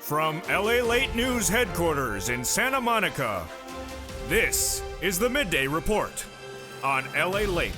From LALATE News headquarters in Santa Monica, this is the Midday Report on LALATE.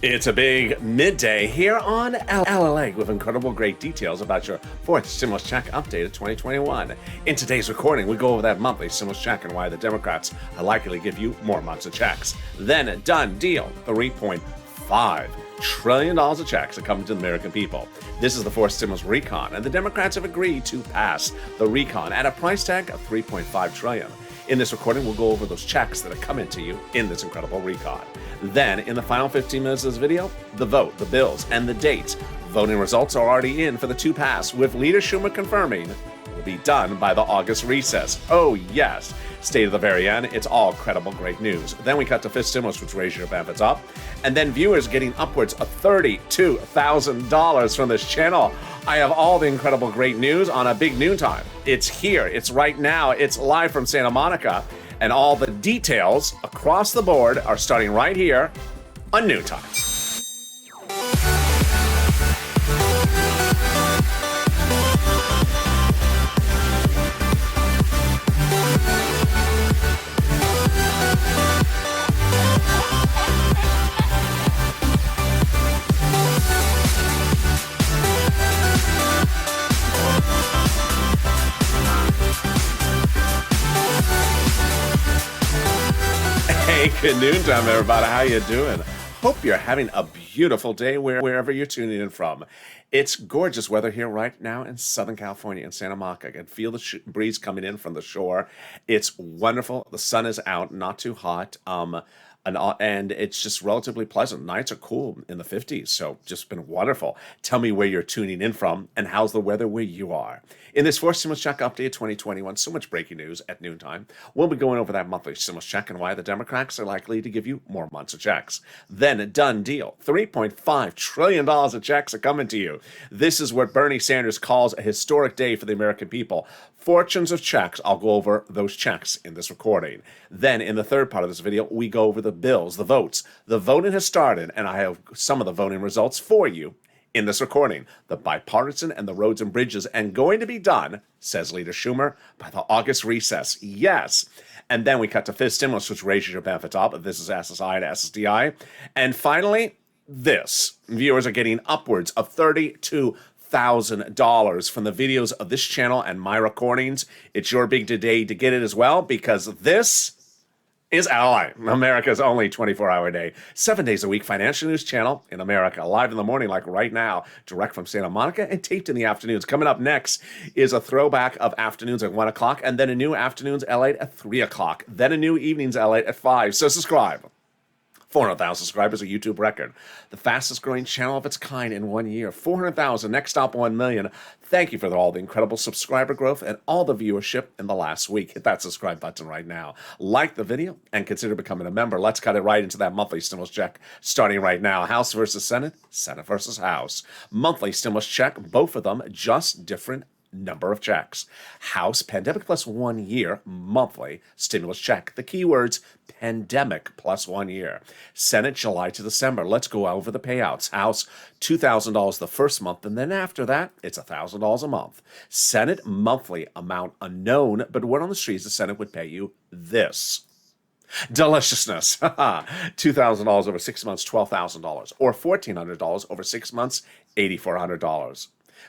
It's a big midday here on LALATE with incredible great details about your fourth stimulus check update of 2021. In today's recording, we go over that monthly stimulus check and why the Democrats are likely to give you more months of checks. Then, done deal, $3.5 trillion of checks are coming to the American people. This is the fourth stimulus recon, and the Democrats have agreed to pass the recon at a price tag of $3.5 trillion. In this recording, we'll go over those checks that are coming to you in this incredible recon. Then, in the final 15 minutes of this video, the vote, the bills, and the dates. Voting results are already in for the two-pass, with Leader Schumer confirming will be done by the August recess. Oh, yes. Stay to the very end. It's all credible, great news. Then we cut to fifth stimulus, which raises your benefits up. And then viewers getting upwards of $32,000 from this channel. I have all the incredible great news on a big noontime. It's here. It's right now. It's live from Santa Monica. And all the details across the board are starting right here on noontime. Hey, good noontime, everybody. How you doing? Hope you're having a beautiful day wherever you're tuning in from. It's gorgeous weather here right now in Southern California, in Santa Monica. I can feel the breeze coming in from the shore. It's wonderful. The sun is out, not too hot. And it's just relatively pleasant. Nights are cool in the 50s, so just been wonderful. Tell me where you're tuning in from and how's the weather where you are. In this fourth stimulus check update 2021, so much breaking news at noontime. We'll be going over that monthly stimulus check and why the Democrats are likely to give you more months of checks. Then a done deal. $3.5 trillion of checks are coming to you. This is what Bernie Sanders calls a historic day for the American people. Fortunes of checks. I'll go over those checks in this recording. Then in the third part of this video, we go over the bills, the votes. The voting has started, and I have some of the voting results for you in this recording. The bipartisan and the roads and bridges, and going to be done, says Leader Schumer, by the August recess. Yes. And then we cut to fifth stimulus, which raises your benefits up. This is SSI and SSDI. And finally, this. Viewers are getting upwards of $32,000 from the videos of this channel and my recordings. It's your big day to get it as well, because this is LALATE, America's only 24-hour day, 7 days a week financial news channel in America, live in the morning like right now, direct from Santa Monica, and taped in the afternoons. Coming up next is a throwback of afternoons at 1 o'clock, and then a new afternoons LALATE at 3 o'clock, then a new evenings LALATE at 5. So subscribe. 400,000 subscribers, a YouTube record. The fastest growing channel of its kind in 1 year. 400,000, next stop 1 million. Thank you for all the incredible subscriber growth and all the viewership in the last week. Hit that subscribe button right now. Like the video and consider becoming a member. Let's cut it right into that monthly stimulus check starting right now. House versus Senate, Senate versus House. Monthly stimulus check, both of them just different number of checks. House, pandemic plus 1 year, monthly stimulus check. The keywords, pandemic plus 1 year. Senate, July to December. Let's go over the payouts. House, $2,000 the first month, and then after that, it's $1,000 a month. Senate, monthly amount unknown, but word on the streets, the Senate would pay you this. Deliciousness. $2,000 over 6 months, $12,000. Or $1,400 over 6 months, $8,400.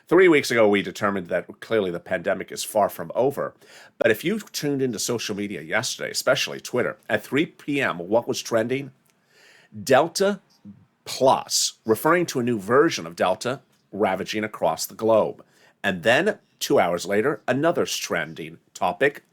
3 weeks ago, we determined that clearly the pandemic is far from over. But if you tuned into social media yesterday, especially Twitter, at 3 p.m., what was trending? Delta Plus, referring to a new version of Delta ravaging across the globe. And then 2 hours later, another trending topic,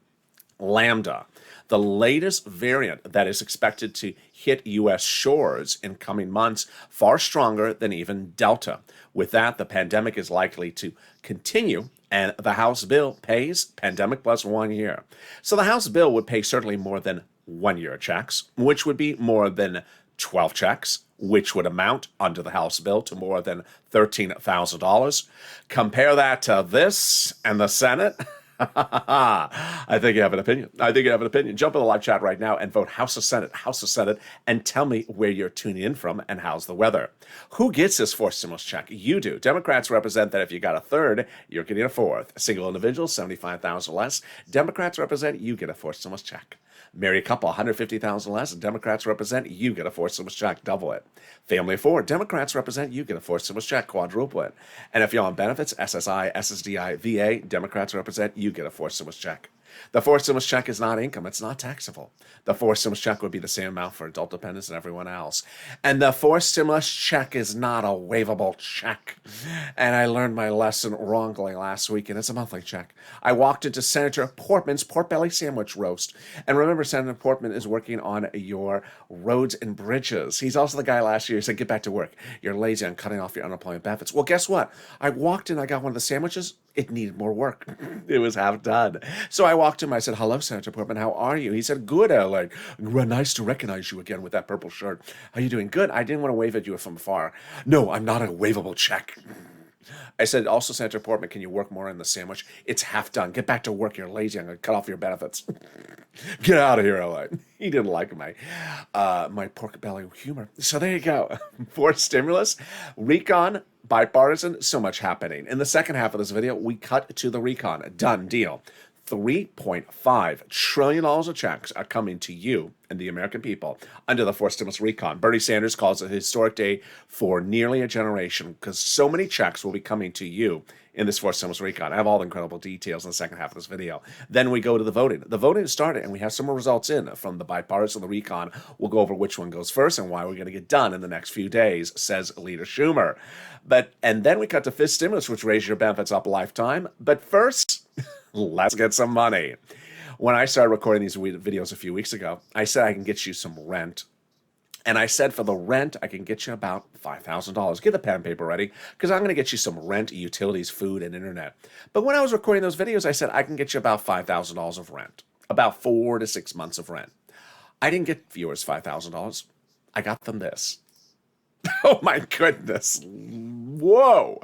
Lambda, the latest variant that is expected to hit U.S. shores in coming months, far stronger than even Delta. With that, the pandemic is likely to continue, and the House bill pays pandemic plus 1 year. So the House bill would pay certainly more than 1 year of checks, which would be more than 12 checks, which would amount under the House bill to more than $13,000. Compare that to this and the Senate. I think you have an opinion. I think you have an opinion. Jump in the live chat right now and vote House of Senate, House of Senate, and tell me where you're tuning in from and how's the weather. Who gets this fourth stimulus check? You do. Democrats represent that if you got a third, you're getting a fourth. Single individuals, 75,000 less. Democrats represent you get a fourth stimulus check. Married couple, 150,000 less. Democrats represent you get a fourth stimulus check, double it. Family of four, Democrats represent you get a fourth stimulus check, quadruple it. And if you're on benefits, SSI, SSDI, VA, Democrats represent you get a fourth stimulus check. The fourth stimulus check is not income. It's not taxable. The fourth stimulus check would be the same amount for adult dependents and everyone else. And the fourth stimulus check is not a waivable check. And I learned my lesson wrongly last week, and it's a monthly check. I walked into Senator Portman's pork belly sandwich roast. And remember, Senator Portman is working on your roads and bridges. He's also the guy last year who said, get back to work. You're lazy on cutting off your unemployment benefits. Well, guess what? I walked in, I got one of the sandwiches. It needed more work. It was half done. So I walked to him. I said, hello, Senator Portman. How are you? He said, good, Ellen. Nice to recognize you again with that purple shirt. How are you doing? Good. I didn't want to wave at you from afar. No, I'm not a waivable check. I said, also, Senator Portman, can you work more in the sandwich? It's half done. Get back to work. You're lazy. I'm going to cut off your benefits. Get out of here, Ellen. He didn't like my pork belly humor. So there you go. Fourth stimulus, recon, bipartisan, so much happening. In the second half of this video, we cut to the recon. Done deal. $3.5 trillion of checks are coming to you and the American people under the fourth stimulus recon. Bernie Sanders calls it a historic day for nearly a generation because so many checks will be coming to you in this fourth stimulus recon. I have all the incredible details in the second half of this video. Then we go to the voting. The voting started, and we have some more results in from the bipartisan, the recon. We'll go over which one goes first and why we're going to get done in the next few days, says Leader Schumer. And then we cut to fifth stimulus, which raises your benefits up a lifetime. But first, let's get some money. When I started recording these videos a few weeks ago, I said I can get you some rent. And I said for the rent, I can get you about $5,000. Get the pen and paper ready, because I'm going to get you some rent, utilities, food, and internet. But when I was recording those videos, I said I can get you about $5,000 of rent, about 4 to 6 months of rent. I didn't get viewers $5,000. I got them this. Oh my goodness. Whoa.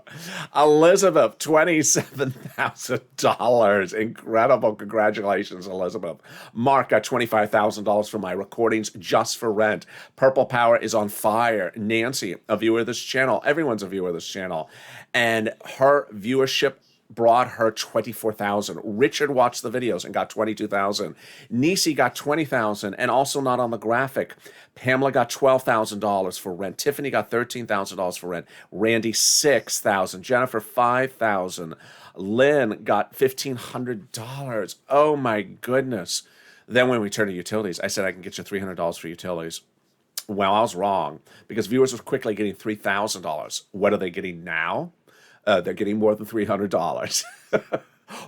Elizabeth, $27,000. Incredible. Congratulations, Elizabeth. Mark got $25,000 for my recordings just for rent. Purple Power is on fire. Nancy, a viewer of this channel. Everyone's a viewer of this channel. And her viewership brought her 24,000. Richard watched the videos and got 22,000. Nisi got 20,000 and also not on the graphic. Pamela got $12,000 for rent. Tiffany got $13,000 for rent. Randy, $6,000. Jennifer, $5,000. Lynn got $1,500. Oh my goodness. Then when we turn to utilities, I said I can get you $300 for utilities. Well, I was wrong, because viewers were quickly getting $3,000. What are they getting now? They're getting more than $300.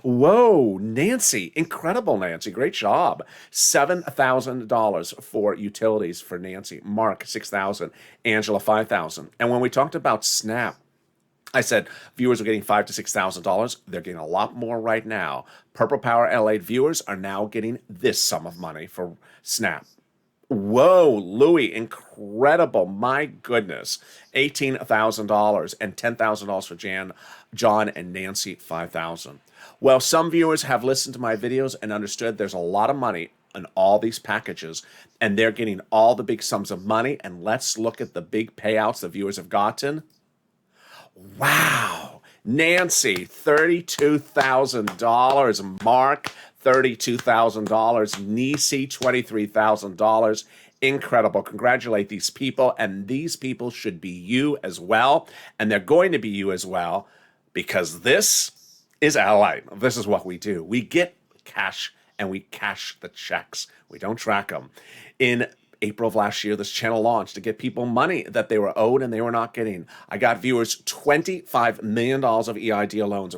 Whoa, Nancy. Incredible, Nancy. Great job. $7,000 for utilities for Nancy. Mark, $6,000. Angela, $5,000. And when we talked about SNAP, I said viewers are getting $5,000 to $6,000. They're getting a lot more right now. Purple Power LA viewers are now getting this sum of money for SNAP. Whoa, Louis, incredible. My goodness. $18,000 and $10,000 for John and Nancy, $5,000. Well, some viewers have listened to my videos and understood there's a lot of money in all these packages, and they're getting all the big sums of money. And let's look at the big payouts the viewers have gotten. Wow. Nancy, $32,000. Mark, $32,000. Nisi, $23,000. Incredible. Congratulate these people. And these people should be you as well. And they're going to be you as well, because this is LA. This is what we do. We get cash and we cash the checks. We don't track them. In April of last year, this channel launched to get people money that they were owed and they were not getting. I got viewers $25 million of EIDL loans,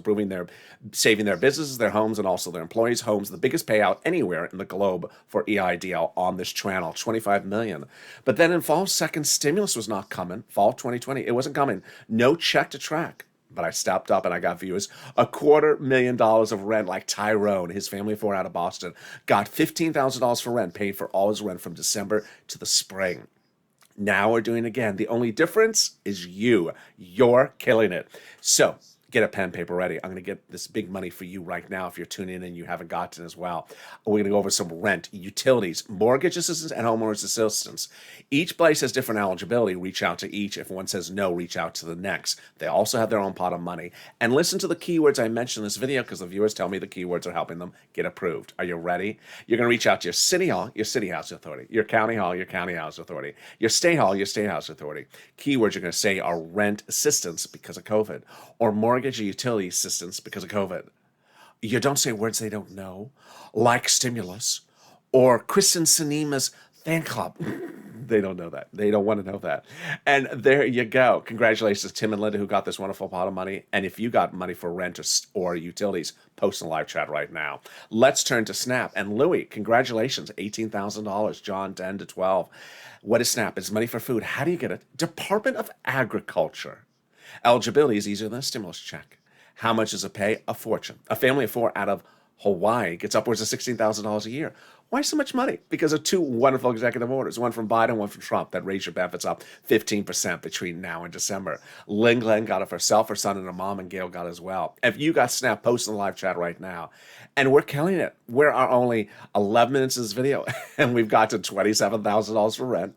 saving their businesses, their homes, and also their employees' homes. The biggest payout anywhere in the globe for EIDL on this channel, $25 million. But then in fall, second stimulus was not coming. Fall 2020, it wasn't coming. No check to track. But I stepped up and I got viewers $250,000 of rent, like Tyrone, his family of four out of Boston, got $15,000 for rent, paid for all his rent from December to the spring. Now we're doing it again. The only difference is you. You're killing it. So get a pen, paper ready. I'm going to get this big money for you right now if you're tuning in and you haven't gotten as well. We're going to go over some rent, utilities, mortgage assistance, and homeowners assistance. Each place has different eligibility. Reach out to each. If one says no, reach out to the next. They also have their own pot of money. And listen to the keywords I mentioned in this video because the viewers tell me the keywords are helping them get approved. Are you ready? You're going to reach out to your city hall, your city housing authority, your county hall, your county housing authority, your state hall, your state housing authority. Keywords you're going to say are rent assistance because of COVID, or mortgage or utility assistance because of COVID. You don't say words they don't know, like stimulus or Kristen Sinema's fan club. They don't know that. They don't want to know that. And there you go. Congratulations, Tim and Linda, who got this wonderful pot of money. And if you got money for rent or utilities, post in the live chat right now. Let's turn to Snap. And Louie, congratulations, $18,000. John, 10 to 12. What is Snap? It's money for food. How do you get it? Department of Agriculture. Eligibility is easier than a stimulus check. How much does it pay? A fortune. A family of 4 out of Hawaii gets upwards of $16,000 a year. Why so much money? Because of 2 wonderful executive orders, one from Biden, one from Trump, that raised your benefits up 15% between now and December. Lynn Glenn got it for herself, her son, and her mom, and Gail got it as well. If you got Snap, post in the live chat right now. And we're killing it. We're only 11 minutes of this video, and we've got to $27,000 for rent,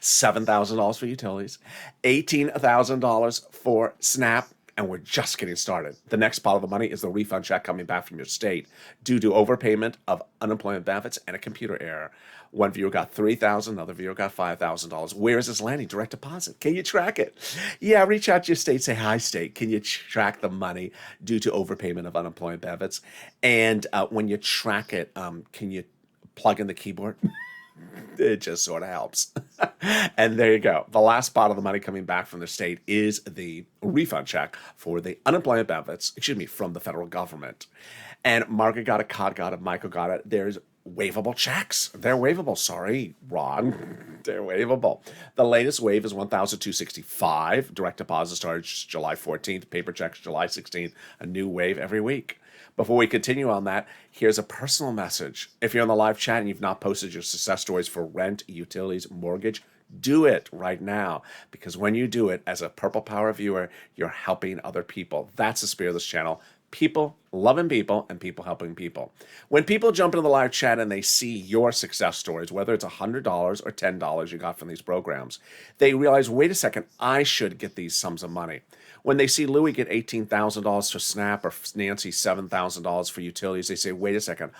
$7,000 for utilities, $18,000 for Snap, and we're just getting started. The next part of the money is the refund check coming back from your state due to overpayment of unemployment benefits and a computer error. One viewer got $3,000, another viewer got $5,000. Where is this landing? Direct deposit. Can you track it? Yeah, reach out to your state, say, hi, state. Can you track the money due to overpayment of unemployment benefits? And when you track it, can you plug in the keyboard? It just sort of helps. And there you go. The last part of the money coming back from the state is the refund check for the unemployment benefits, from the federal government. And Margaret got it, Cod got it, Michael got it. There's waivable checks. They're waivable. Sorry, Ron. They're waivable. The latest waive is $1,265. Direct deposit starts July 14th. Paper checks July 16th. A new waive every week. Before we continue on that, here's a personal message. If you're on the live chat and you've not posted your success stories for rent, utilities, mortgage, do it right now. Because when you do it as a Purple Power viewer, you're helping other people. That's the spirit of this channel. People loving people and people helping people. When people jump into the live chat and they see your success stories, whether it's $100 or $10 you got from these programs, they realize, wait a second, I should get these sums of money. When they see Louie get $18,000 for Snap or Nancy $7,000 for utilities, they say, wait a second,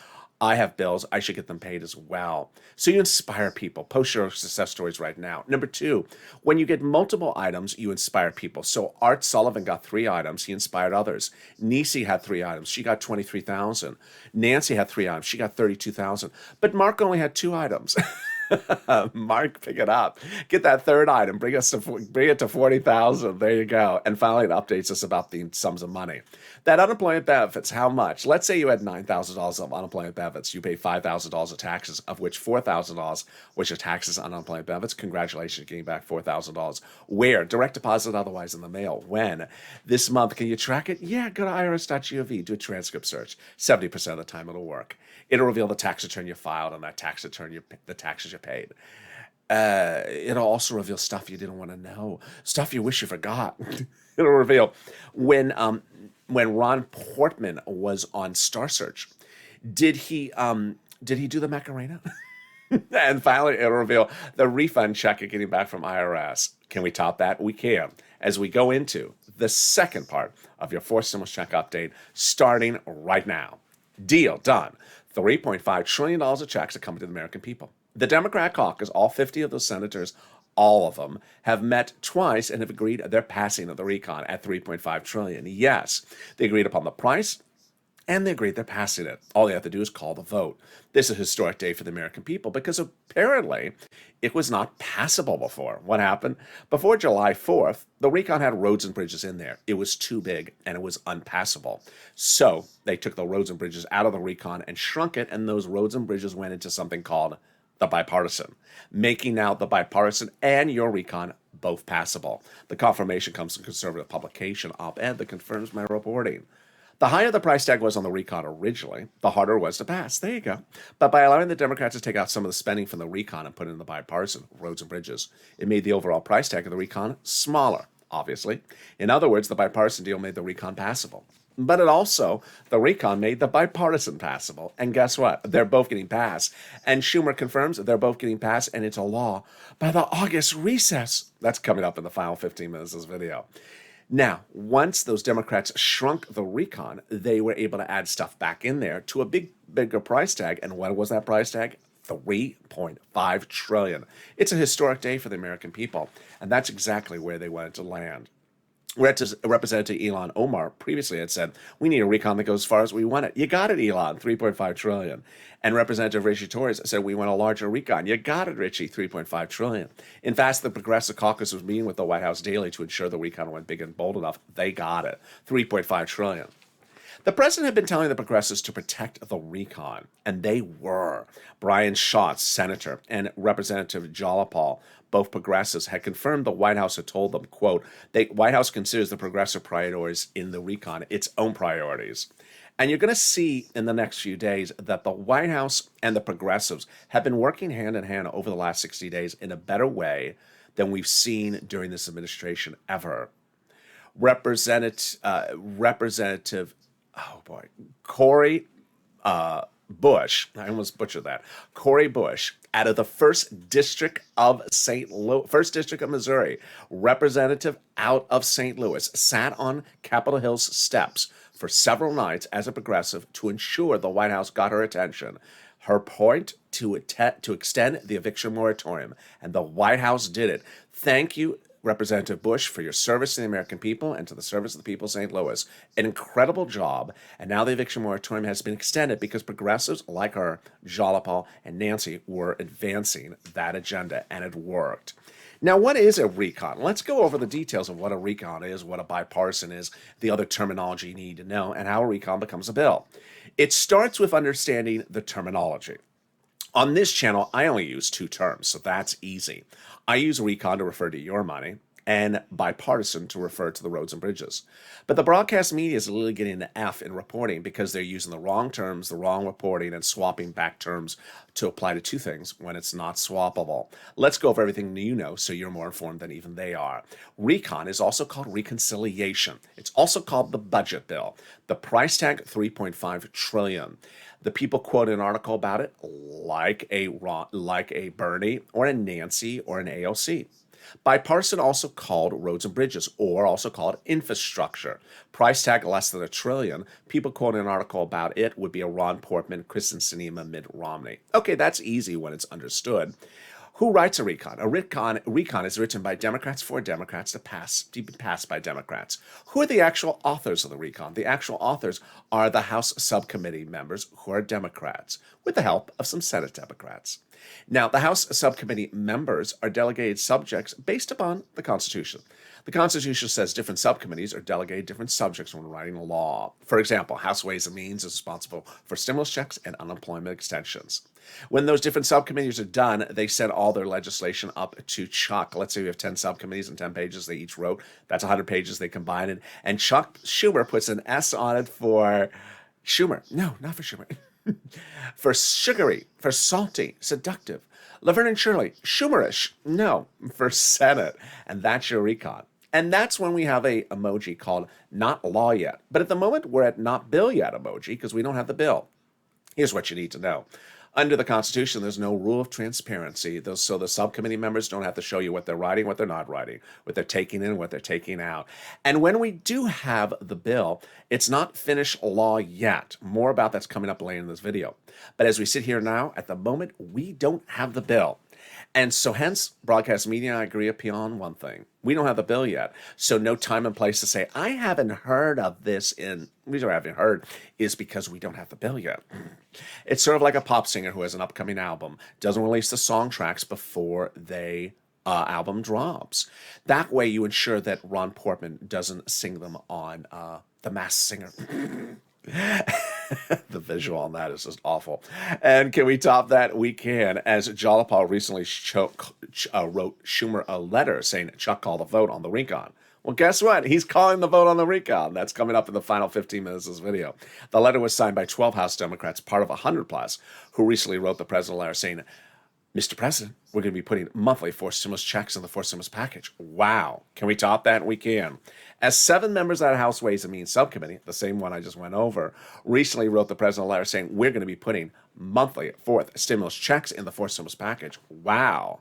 I have bills. I should get them paid as well. So you inspire people. Post your success stories right now. Number 2, when you get multiple items, you inspire people. So Art Sullivan got 3 items. He inspired others. Nisi had 3 items. She got $23,000. Nancy had 3 items. She got $32,000. But Mark only had 2 items. Mark, pick it up. Get that 3rd item. Bring it to 40,000. There you go. And finally, it updates us about the sums of money. That unemployment benefits, how much? Let's say you had $9,000 of unemployment benefits. You pay $5,000 of taxes, of which $4,000 was your taxes on unemployment benefits. Congratulations, getting back $4,000. Where? Direct deposit, otherwise in the mail. When? This month. Can you track it? Yeah, go to irs.gov. Do a transcript search. 70% of the time it'll work. It'll reveal the tax return you filed and that tax return, the taxes you paid. It'll also reveal stuff you didn't want to know, stuff you wish you forgot. It'll reveal when Ron Portman was on Star Search, did he do the Macarena? And finally, it'll reveal the refund check you're getting back from IRS. Can we top that? We can. As we go into the second part of your forced stimulus check update, starting right now. Deal done. $3.5 trillion of checks are coming to the American people. The Democrat caucus, all 50 of those senators, all of them, have met twice and have agreed they're passing the recon at $3.5 trillion. Yes, they agreed upon the price, and they agreed they're passing it. All they have to do is call the vote. This is a historic day for the American people because apparently it was not passable before. What happened? Before July 4th, the recon had roads and bridges in there. It was too big and it was unpassable. So they took the roads and bridges out of the recon and shrunk it, and those roads and bridges went into something called the bipartisan, making now the bipartisan and your recon both passable. The confirmation comes from conservative publication op-ed that confirms my reporting. The higher the price tag was on the recon originally, the harder it was to pass. There you go. But by allowing the Democrats to take out some of the spending from the recon and put it in the bipartisan roads and bridges, it made the overall price tag of the recon smaller. obviously. In other words, the bipartisan deal made the recon passable. But it also, the recon made the bipartisan passable. And guess what? They're both getting passed. And Schumer confirms they're both getting passed, and it's a law by the August recess. That's coming up in the final 15 minutes of this video. Now, once those Democrats shrunk the recon, they were able to add stuff back in there to a bigger price tag. And what was that price tag? $3.5 trillion. It's a historic day for the American people. And that's exactly where they wanted to land. Representative Ilhan Omar previously had said, we need a recon that goes as far as we want it. You got it, Elon, $3.5 trillion. And Representative Richie Torres said, we want a larger recon. You got it, Richie, $3.5 trillion. In fact, the Progressive Caucus was meeting with the White House daily to ensure the recon went big and bold enough. They got it, $3.5 trillion. The president had been telling the progressives to protect the recon, and they were. Brian Schatz, senator, and Representative Jalapal, both progressives, had confirmed the White House had told them, quote, the White House considers the progressive priorities in the recon its own priorities. And you're going to see in the next few days that the White House and the progressives have been working hand in hand over the last 60 days in a better way than we've seen during this administration ever. Representative Cori Bush, I almost butchered that. Cori Bush, out of the first district of Missouri, representative out of St. Louis, sat on Capitol Hill's steps for several nights as a progressive to ensure the White House got her attention. Her point to extend the eviction moratorium, and the White House did it. Thank you, Representative Bush, for your service to the American people and to the service of the people of St. Louis. An incredible job. And now the eviction moratorium has been extended because progressives like her, Jalapal and Nancy, were advancing that agenda, and it worked. Now, what is a recon? Let's go over the details of what a recon is, what a bipartisan is, the other terminology you need to know, and how a recon becomes a bill. It starts with understanding the terminology. On this channel, I only use two terms, so that's easy. I use recon to refer to your money and bipartisan to refer to the roads and bridges. But the broadcast media is literally getting an F in reporting because they're using the wrong terms, the wrong reporting, and swapping back terms to apply to two things when it's not swappable. Let's go over everything you know so you're more informed than even they are. Recon is also called reconciliation. It's also called the budget bill. The price tag, $3.5 trillion. The people quote an article about it like a Bernie or a Nancy or an AOC. Bipartisan, also called roads and bridges, or also called infrastructure. Price tag less than $1 trillion. People quoting an article about it would be a Ron Portman, Kristen Sinema, Mitt Romney. Okay, that's easy when it's understood. Who writes a recon? A recon is written by Democrats for Democrats to be passed by Democrats. Who are the actual authors of the recon? The actual authors are the House subcommittee members who are Democrats, with the help of some Senate Democrats. Now, the House subcommittee members are delegated subjects based upon the Constitution. The Constitution says different subcommittees are delegated different subjects when writing a law. For example, House Ways and Means is responsible for stimulus checks and unemployment extensions. When those different subcommittees are done, they send all their legislation up to Chuck. Let's say we have 10 subcommittees and 10 pages they each wrote. That's 100 pages. They combine it. And Chuck Schumer puts an S on it for Schumer. No, not for Schumer. For sugary, for salty, seductive. Laverne and Shirley, Schumerish. No, for Senate. And that's your recon. And that's when we have a emoji called not law yet. But at the moment, we're at not bill yet emoji because we don't have the bill. Here's what you need to know. Under the Constitution, there's no rule of transparency. So the subcommittee members don't have to show you what they're writing, what they're not writing, what they're taking in, what they're taking out. And when we do have the bill, it's not finished law yet. More about that's coming up later in this video. But as we sit here now, at the moment, we don't have the bill. And so hence, broadcast media and I agree upon one thing. We don't have the bill yet. So no time and place to say, I haven't heard of this in... The reason I haven't heard is because we don't have the bill yet. It's sort of like a pop singer who has an upcoming album, doesn't release the song tracks before they album drops. That way you ensure that Ron Portman doesn't sing them on The Masked Singer. The visual on that is just awful. And can we top that? We can. As Jalapal recently wrote Schumer a letter saying Chuck called the vote on the recon. Well, guess what? He's calling the vote on the recon. That's coming up in the final 15 minutes of this video. The letter was signed by 12 House Democrats, part of 100 plus, who recently wrote the president a letter saying, Mr. President, we're going to be putting monthly forced stimulus checks in the forced stimulus package. Wow. Can we top that? We can. As 7 members of the House Ways and Means Subcommittee, the same one I just went over, recently wrote the president a letter saying we're going to be putting monthly fourth stimulus checks in the forced stimulus package. Wow.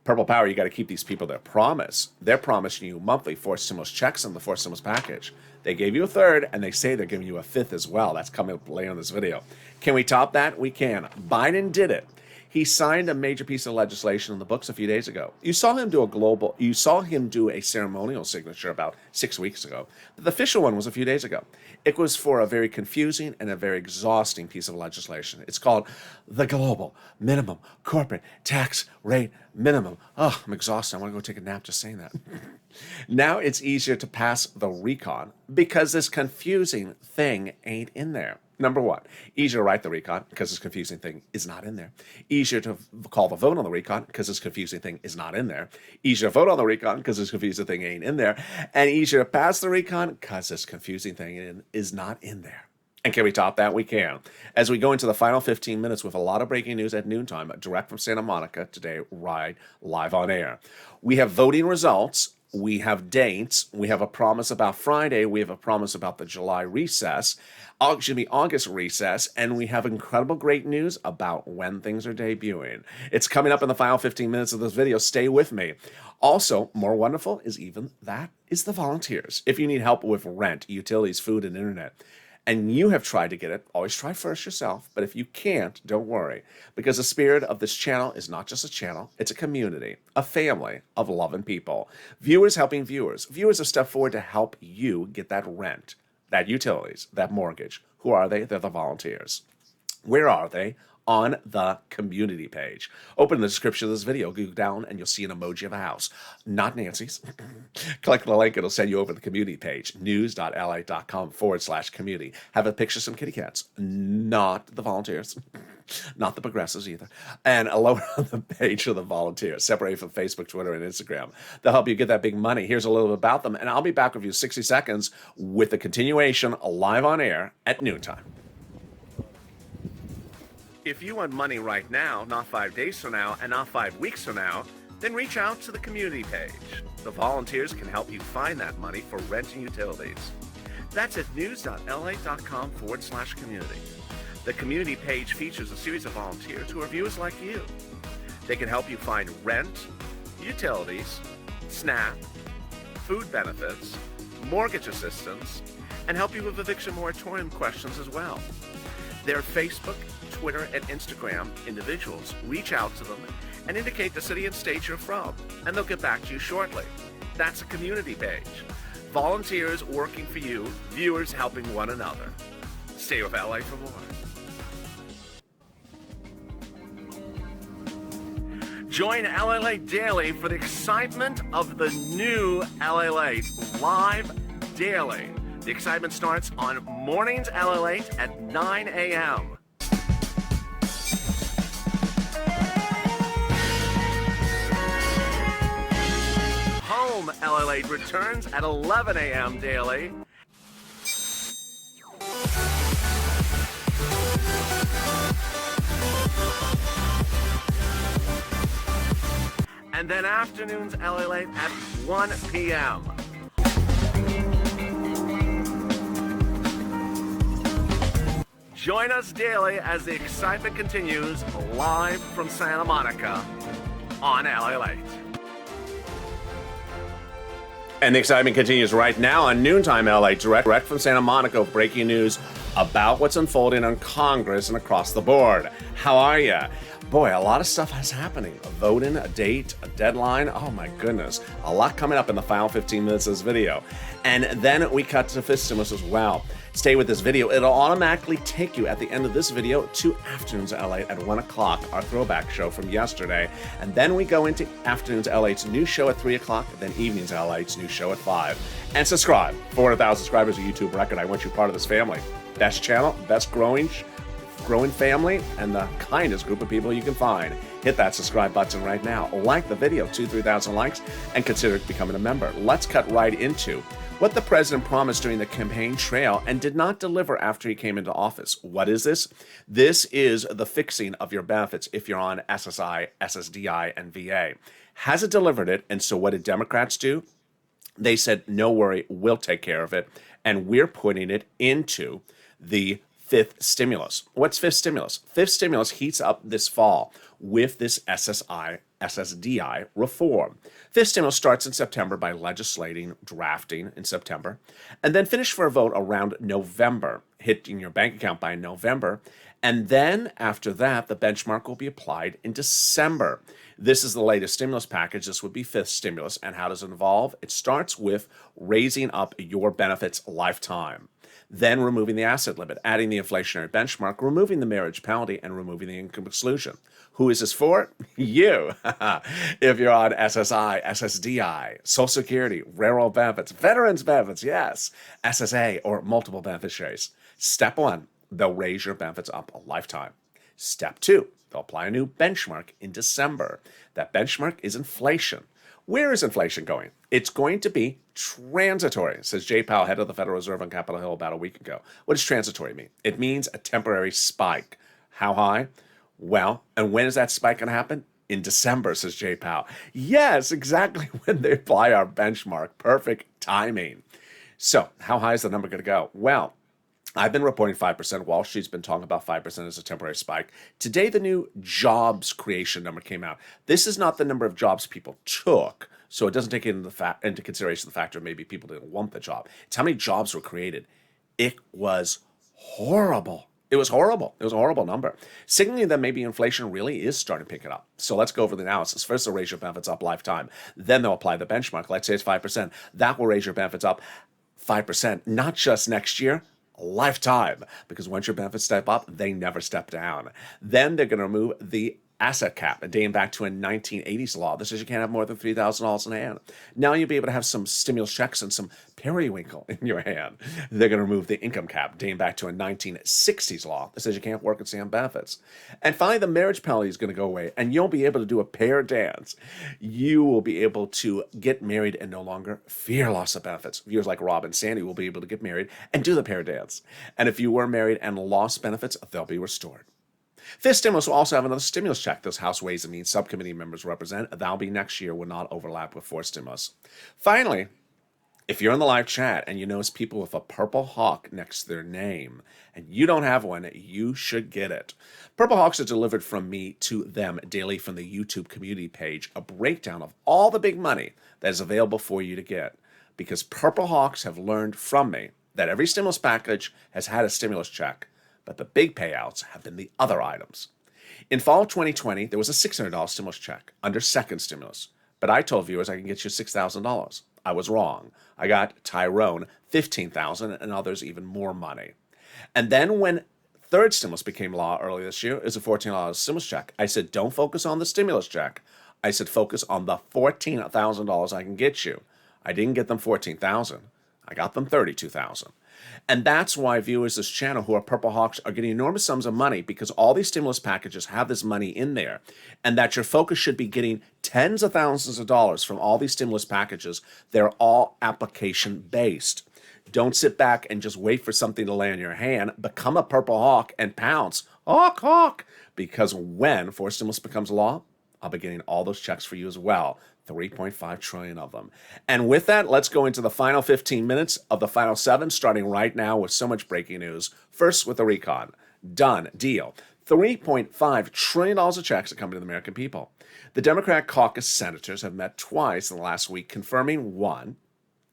Purple Power, you got to keep these people their promise. They're promising you monthly forced stimulus checks in the forced stimulus package. They gave you a third, and they say they're giving you a fifth as well. That's coming up later in this video. Can we top that? We can. Biden did it. He signed a major piece of legislation in the books a few days ago. You saw him do a ceremonial signature about 6 weeks ago. The official one was a few days ago. It was for a very confusing and a very exhausting piece of legislation. It's called the Global Minimum Corporate Tax Rate Minimum. Oh, I'm exhausted. I want to go take a nap just saying that. Now it's easier to pass the recon because this confusing thing ain't in there. Number one, easier to write the recon because this confusing thing is not in there. Easier to call the vote on the recon because this confusing thing is not in there. Easier to vote on the recon because this confusing thing ain't in there. And easier to pass the recon because this confusing thing is not in there. And can we top that? We can. As we go into the final 15 minutes with a lot of breaking news at noontime, direct from Santa Monica today, right live on air. We have voting results. We have dates. We have a promise about Friday. We have a promise about the July recess. August recess, and we have incredible great news about when things are debuting. It's coming up in the final 15 minutes of this video. Stay with me. Also, more wonderful is the volunteers. If you need help with rent, utilities, food, and internet, and you have tried to get it, always try first yourself. But if you can't, don't worry, because the spirit of this channel is not just a channel, it's a community, a family of loving people. Viewers helping viewers. Viewers have stepped forward to help you get that rent, that utilities, that mortgage. Who are they? They're the volunteers. Where are they? On the community page. Open the description of this video, go down, and you'll see an emoji of a house. Not Nancy's. Click the link, it'll send you over to the community page, news.lalate.com/community. Have a picture of some kitty cats. Not the volunteers. Not the progressives either. And a lower on the page of the volunteers, separated from Facebook, Twitter, and Instagram. They'll help you get that big money. Here's a little bit about them, and I'll be back with you 60 seconds with the continuation live on air at noontime. If you want money right now, not 5 days from now, and not 5 weeks from now, then reach out to the community page. The volunteers can help you find that money for rent and utilities. That's at news.lalate.com/community. The community page features a series of volunteers who are viewers like you. They can help you find rent, utilities, SNAP, food benefits, mortgage assistance, and help you with eviction moratorium questions as well. Their Facebook, Twitter, and Instagram individuals reach out to them and indicate the city and state you're from, and they'll get back to you shortly. That's a community page. Volunteers working for you, viewers helping one another. Stay with LA for more. Join LALATE Daily for the excitement of the new LALATE live daily. The excitement starts on mornings LALATE at 9 a.m. Home LALATE returns at 11 a.m. daily. And then afternoons LALATE at 1 p.m. Join us daily as the excitement continues live from Santa Monica on LALATE. And the excitement continues right now on Noontime LA, direct from Santa Monica, breaking news about what's unfolding on Congress and across the board. How are you? Boy, a lot of stuff is happening. A voting, a date, a deadline. Oh my goodness. A lot coming up in the final 15 minutes of this video. And then we cut to fifth stimulus as well. Stay with this video. It'll automatically take you at the end of this video to Afternoons LA at 1 o'clock, our throwback show from yesterday. And then we go into Afternoons LA's new show at 3 o'clock, then Evenings LA's new show at 5. And subscribe. 400,000 subscribers, a YouTube record. I want you part of this family. Best channel, best growing family, and the kindest group of people you can find. Hit that subscribe button right now. Like the video, 2,000 to 3,000 likes, and consider becoming a member. Let's cut right into what the president promised during the campaign trail and did not deliver after he came into office. What is this? This is the fixing of your benefits if you're on SSI, SSDI, and VA. Hasn't delivered it, and so what did Democrats do? They said, no worry, we'll take care of it, and we're putting it into the fifth stimulus. What's fifth stimulus? Fifth stimulus heats up this fall with this SSI, SSDI reform. Fifth stimulus starts in September by legislating, drafting in September, and then finish for a vote around November, hitting your bank account by November. And then after that, the benchmark will be applied in December. This is the latest stimulus package. This would be fifth stimulus. And how does it involve? It starts with raising up your benefits lifetime, then removing the asset limit, adding the inflationary benchmark, removing the marriage penalty, and removing the income exclusion. Who is this for? You. If you're on SSI, SSDI, Social Security, railroad benefits, veterans benefits, yes, SSA, or multiple beneficiaries. Step one, they'll raise your benefits up a lifetime. Step two, they'll apply a new benchmark in December. That benchmark is inflation. Where is inflation going? It's going to be transitory, says Jay Powell, head of the Federal Reserve on Capitol Hill about a week ago. What does transitory mean? It means a temporary spike. How high? Well, and when is that spike going to happen? In December, says Jay Powell. Yes, exactly when they apply our benchmark. Perfect timing. So how high is the number going to go? Well, I've been reporting 5%. Wall Street's been talking about 5% as a temporary spike. Today, the new jobs creation number came out. This is not the number of jobs people took, so it doesn't take into consideration the factor maybe people didn't want the job. It's how many jobs were created. It was horrible. It was horrible. It was a horrible number, signaling that maybe inflation really is starting to pick it up. So let's go over the analysis. First, they'll raise your benefits up lifetime. Then they'll apply the benchmark. Let's say it's 5%. That will raise your benefits up 5%, not just next year, lifetime, because once your benefits step up, they never step down. Then they're going to remove the asset cap, dating back to a 1980s law that says you can't have more than $3,000 in hand. Now you'll be able to have some stimulus checks and some periwinkle in your hand. They're going to remove the income cap, dating back to a 1960s law that says you can't work and stay on benefits. And finally, the marriage penalty is going to go away, and you'll be able to do a pair dance. You will be able to get married and no longer fear loss of benefits. Viewers like Rob and Sandy will be able to get married and do the pair dance. And if you were married and lost benefits, they'll be restored. Fifth stimulus will also have another stimulus check those House Ways and Means subcommittee members represent. That'll be next year, will not overlap with fourth stimulus. Finally, if you're in the live chat and you notice people with a purple hawk next to their name and you don't have one, you should get it. Purple Hawks are delivered from me to them daily from the YouTube community page, a breakdown of all the big money that is available for you to get. Because Purple Hawks have learned from me that every stimulus package has had a stimulus check, but the big payouts have been the other items. In fall of 2020, there was a $600 stimulus check under second stimulus, but I told viewers I can get you $6,000. I was wrong. I got Tyrone $15,000 and others even more money. And then when third stimulus became law earlier this year, it was a $14 stimulus check. I said, don't focus on the stimulus check. I said, focus on the $14,000 I can get you. I didn't get them $14,000. I got them $32,000. And that's why viewers of this channel who are Purple Hawks are getting enormous sums of money, because all these stimulus packages have this money in there, and that your focus should be getting tens of thousands of dollars from all these stimulus packages. They're all application based. Don't sit back and just wait for something to land in your hand. Become a Purple Hawk and pounce. Hawk, hawk. Because when fourth stimulus becomes law, I'll be getting all those checks for you as well. 3.5 trillion of them. And with that, let's go into the final 15 minutes of the final 7, starting right now with so much breaking news. First with the recon. Done. Deal. $3.5 trillion of checks are coming to the American people. The Democrat caucus senators have met twice in the last week, confirming, 1,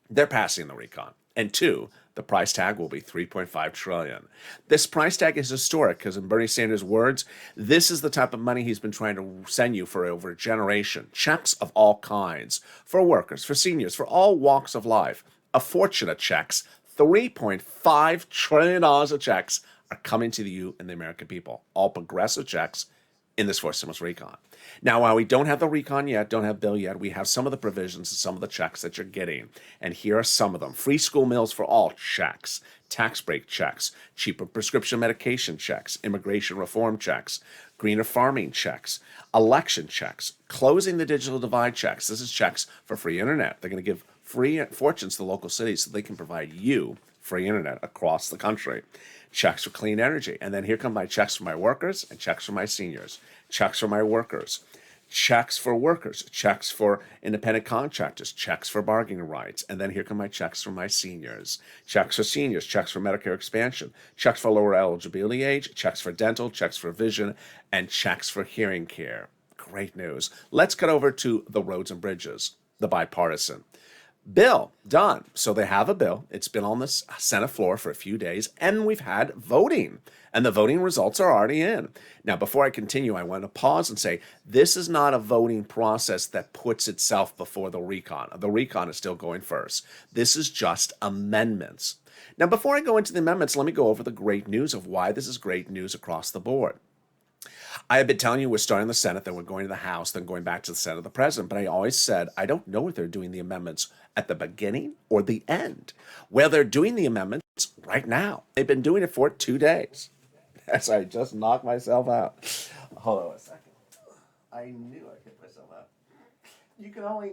they're passing the recon, and 2, the price tag will be $3.5 trillion. This price tag is historic because, in Bernie Sanders' words, this is the type of money he's been trying to send you for over a generation. Checks of all kinds, for workers, for seniors, for all walks of life. A fortune of checks. $3.5 trillion of checks are coming to you and the American people. All progressive checks in this fourth stimulus recon. Now, while we don't have the recon yet, don't have bill yet, we have some of the provisions and some of the checks that you're getting. And here are some of them. Free school meals for all checks, tax break checks, cheaper prescription medication checks, immigration reform checks, greener farming checks, election checks, closing the digital divide checks. This is checks for free internet. They're going to give free fortunes to local cities so they can provide you free internet across the country. Checks for clean energy. And then here come my checks for my workers and checks for my seniors. Checks for my workers. Checks for workers, checks for independent contractors, checks for bargaining rights. And then here come my checks for my seniors. Checks for seniors, checks for Medicare expansion, checks for lower eligibility age, checks for dental, checks for vision, and checks for hearing care. Great news. Let's cut over to the roads and bridges, the bipartisan. Bill, done. So they have a bill. It's been on the Senate floor for a few days, and we've had voting. And the voting results are already in. Now, before I continue, I want to pause and say, this is not a voting process that puts itself before the recon. The recon is still going first. This is just amendments. Now, before I go into the amendments, let me go over the great news of why this is great news across the board. I have been telling you we're starting the Senate, then we're going to the House, then going back to the Senate of the President. But I always said, I don't know if they're doing the amendments at the beginning or the end. Well, they're doing the amendments right now. They've been doing it for 2 days. As I just knocked myself out. Hold on a second. I knew I hit myself out. You can only,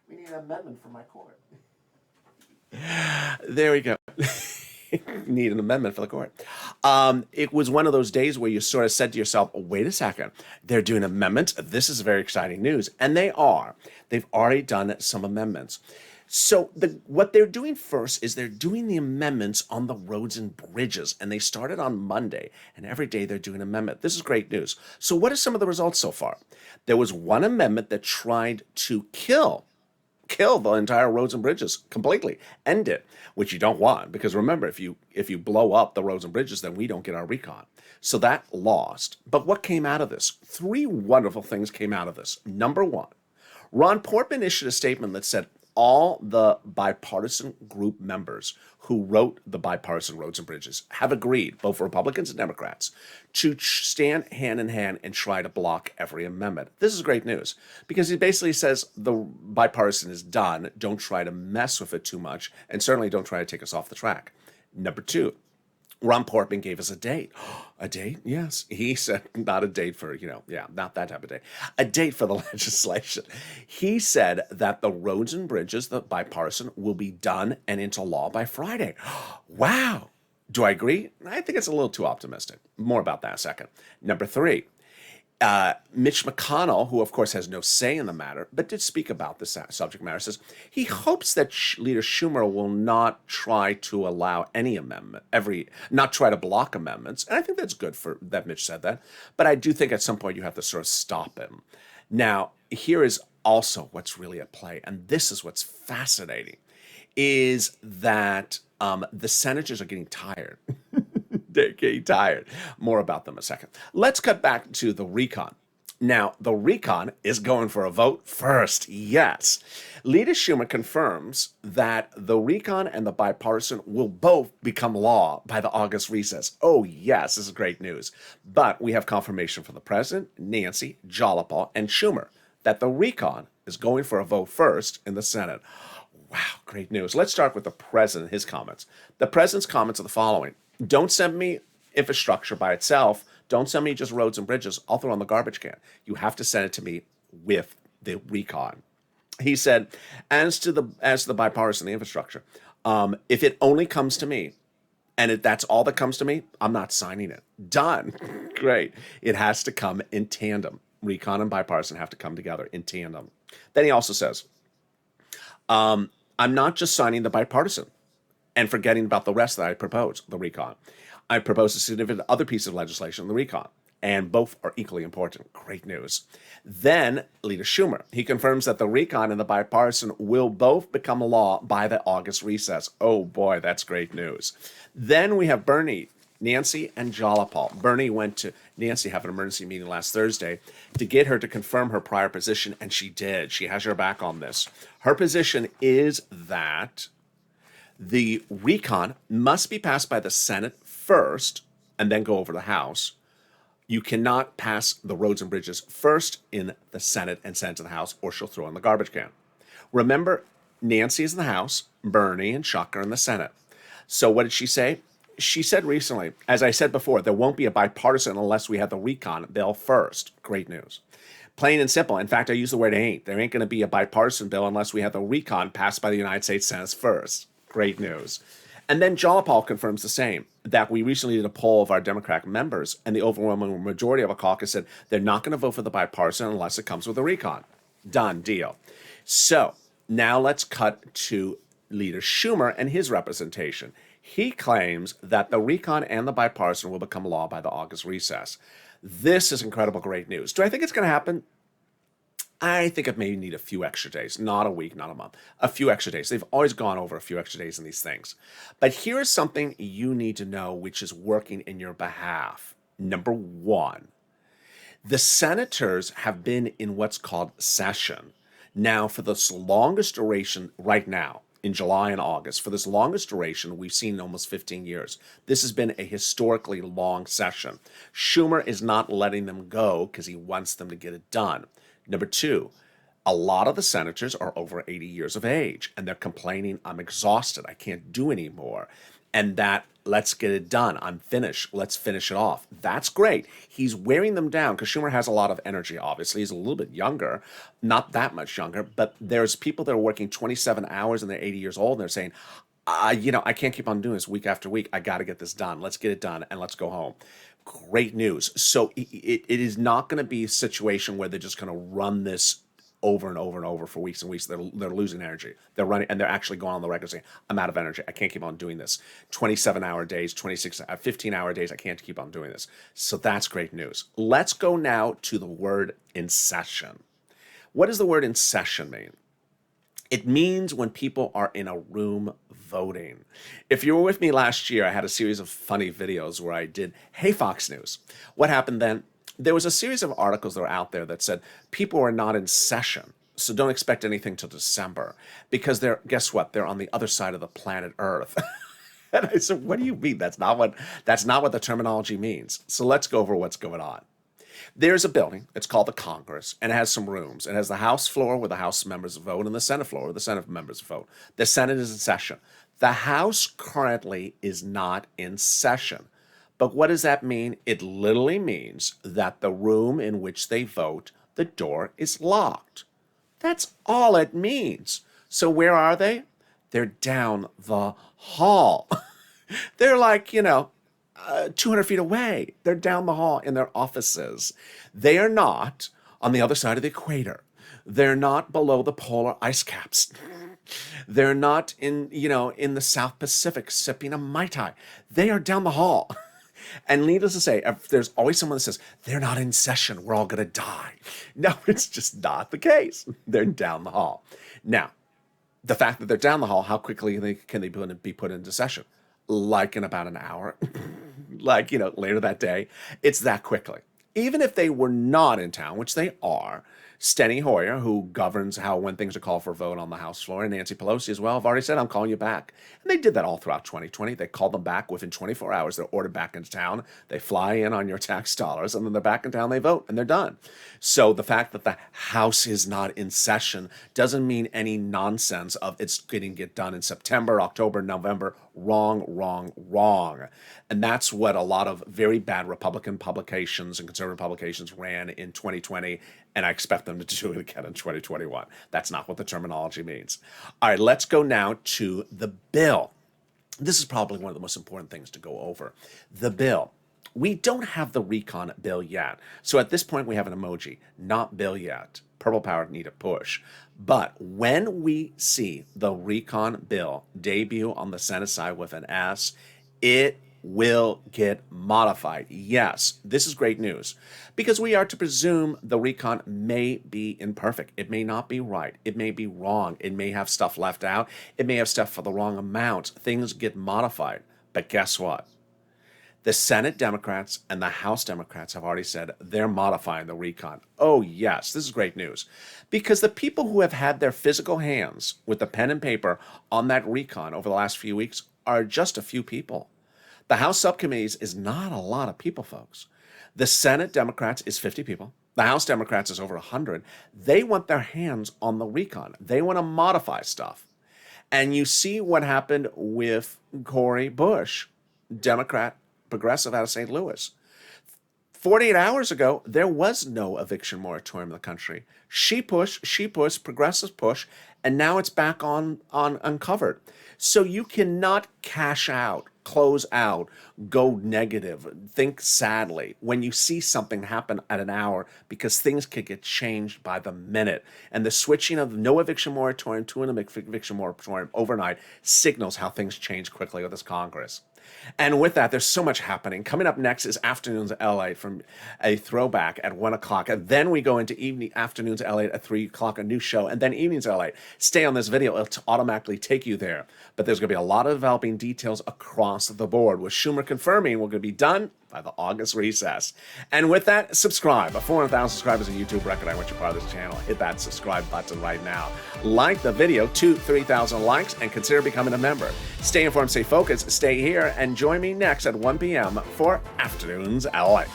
we need an amendment from my court. There we go. Need an amendment for the court. It was one of those days where you sort of said to yourself, oh, wait a second, they're doing amendments. This is very exciting news. And they are. They've already done some amendments. So what they're doing first is they're doing the amendments on the roads and bridges. And they started on Monday. And every day they're doing an amendment. This is great news. So what are some of the results so far? There was one amendment that tried to kill the entire roads and bridges completely, end it, which you don't want, because remember, if you blow up the roads and bridges, then we don't get our recon. So that lost. But what came out of this? 3 wonderful things came out of this. Number 1, Ron Portman issued a statement that said all the bipartisan group members who wrote the bipartisan roads and bridges have agreed, both Republicans and Democrats, to stand hand in hand and try to block every amendment. This is great news because he basically says the bipartisan is done. Don't try to mess with it too much, and certainly don't try to take us off the track. Number 2, Ron Portman gave us a date. A date? Yes. He said not a date for, not that type of day. A date for the legislation. He said that the roads and bridges, the bipartisan, will be done and into law by Friday. Wow. Do I agree? I think it's a little too optimistic. More about that in a second. Number 3, Mitch McConnell, who of course has no say in the matter, but did speak about this subject matter, says he hopes that Leader Schumer will not try to allow any amendment, not try to block amendments. And I think that's good that Mitch said that. But I do think at some point you have to sort of stop him. Now, here is also what's really at play, and this is what's fascinating, is that the senators are getting tired. They're getting tired. More about them in a second. Let's cut back to the recon. Now, the recon is going for a vote first. Yes. Leader Schumer confirms that the recon and the bipartisan will both become law by the August recess. Oh, yes, this is great news. But we have confirmation from the president, Nancy, Jollipaugh, and Schumer that the recon is going for a vote first in the Senate. Wow, great news. Let's start with the president, his comments. The president's comments are the following. Don't send me infrastructure by itself. Don't send me just roads and bridges. I'll throw it in the garbage can. You have to send it to me with the recon. He said, as to the bipartisan infrastructure, if it only comes to me, and that's all that comes to me, I'm not signing it. Done. Great. It has to come in tandem. Recon and bipartisan have to come together in tandem. Then he also says, I'm not just signing the bipartisan and forgetting about the rest that I propose, the recon. I propose a significant other piece of legislation, the recon, and both are equally important. Great news. Then Leader Schumer, he confirms that the recon and the bipartisan will both become law by the August recess. Oh boy, that's great news. Then we have Bernie, Nancy, and Jollipaugh. Bernie went to Nancy have an emergency meeting last Thursday to get her to confirm her prior position, and she did. She has your back on this. Her position is that the recon must be passed by the Senate first and then go over to the House. You cannot pass the roads and bridges first in the Senate and send it to the House, or she'll throw in the garbage can. Remember, Nancy is in the House, Bernie and Chuck are in the Senate. So what did she say? She said recently, as I said before, there won't be a bipartisan unless we have the recon bill first. Great news. Plain and simple. In fact, I use the word ain't. There ain't going to be a bipartisan bill unless we have the recon passed by the United States Senate first. Great news. And then Jalapal confirms the same, that we recently did a poll of our Democratic members, and the overwhelming majority of a caucus said they're not going to vote for the bipartisan unless it comes with a recon. Done deal. So now let's cut to Leader Schumer and his representation. He claims that the recon and the bipartisan will become law by the August recess. This is incredible great news. Do I think it's going to happen? I think it may need a few extra days, not a week, not a month, a few extra days. They've always gone over a few extra days in these things. But here is something you need to know which is working in your behalf. Number one, the senators have been in what's called session. Now, for this longest duration right now, in July and August, for this longest duration, we've seen in almost 15 years. This has been a historically long session. Schumer is not letting them go because he wants them to get it done. Number two, a lot of the senators are over 80 years of age, and they're complaining, I'm exhausted, I can't do anymore. And that, let's get it done, I'm finished, let's finish it off. That's great. He's wearing them down because Schumer has a lot of energy, obviously. He's a little bit younger, not that much younger, but there's people that are working 27 hours and they're 80 years old, and they're saying, I can't keep on doing this week after week. I got to get this done. Let's get it done, and let's go home. Great news. So it is not going to be a situation where they're just going to run this over and over and over for weeks and weeks. They're losing energy. They're running, and they're actually going on the record saying, I'm out of energy. I can't keep on doing this. 27-hour days, 15-hour days. I can't keep on doing this. So that's great news. Let's go now to the word in session. What does the word in session mean? It means when people are in a room voting. If you were with me last year, I had a series of funny videos where I did, hey, Fox News. What happened then? There was a series of articles that were out there that said people are not in session, so don't expect anything till December because guess what? They're on the other side of the planet Earth. And I said, what do you mean? That's not what the terminology means. So let's go over what's going on. There's a building, it's called the Congress, and it has some rooms. It has the House floor where the House members vote and the Senate floor where the Senate members vote. The Senate is in session. The House currently is not in session. But what does that mean? It literally means that the room in which they vote, the door is locked. That's all it means. So where are they? They're down the hall. They're like, 200 feet away. They're down the hall in their offices. They are not on the other side of the equator. They're not below the polar ice caps. They're not in the South Pacific sipping a Mai Tai. They are down the hall. And needless to say, there's always someone that says, they're not in session, we're all going to die. No, it's just not the case. They're down the hall. Now, the fact that they're down the hall, how quickly can they be put into session? Like in about an hour, later that day. It's that quickly. Even if they were not in town, which they are, Steny Hoyer, who governs when things are called for a vote on the House floor, and Nancy Pelosi as well, have already said, I'm calling you back. And they did that all throughout 2020. They called them back within 24 hours. They're ordered back into town. They fly in on your tax dollars, and then they're back in town, they vote, and they're done. So the fact that the House is not in session doesn't mean any nonsense of it's going to get done in September, October, November. Wrong, wrong, wrong. And that's what a lot of very bad Republican publications and conservative publications ran in 2020, and I expect them to do it again in 2021. That's not what the terminology means. All right, let's go now to the bill. This is probably one of the most important things to go over. The bill. We don't have the recon bill yet. So at this point, we have an emoji, not bill yet. Purple power need a push. But when we see the recon bill debut on the Senate side with an S, it will get modified. Yes, this is great news because we are to presume the recon may be imperfect. It may not be right. It may be wrong. It may have stuff left out. It may have stuff for the wrong amount. Things get modified. But guess what? The Senate Democrats and the House Democrats have already said they're modifying the recon. Oh, yes, this is great news. Because the people who have had their physical hands with the pen and paper on that recon over the last few weeks are just a few people. The House subcommittees is not a lot of people, folks. The Senate Democrats is 50 people. The House Democrats is over 100. They want their hands on the recon. They want to modify stuff. And you see what happened with Cori Bush, Democrat, progressive out of St. Louis. 48 hours ago, there was no eviction moratorium in the country. She pushed, progressives push, and now it's back on uncovered. So you cannot cash out, close out, go negative, think sadly when you see something happen at an hour, because things could get changed by the minute. And the switching of no eviction moratorium to an eviction moratorium overnight signals how things change quickly with this Congress. And with that, there's so much happening. Coming up next is Afternoons LA from a throwback at 1 o'clock. And then we go into Afternoons LA at 3 o'clock, a new show. And then Evenings LA. Stay on this video. It'll automatically take you there. But there's going to be a lot of developing details across the board, with Schumer confirming we're going to be done by the August recess. And with that, subscribe. 400,000 subscribers, a YouTube record. I want you part of this channel. Hit that subscribe button right now. Like the video, 3,000 likes, and consider becoming a member. Stay informed, stay focused, stay here, and join me next at 1 p.m. for Afternoons LA.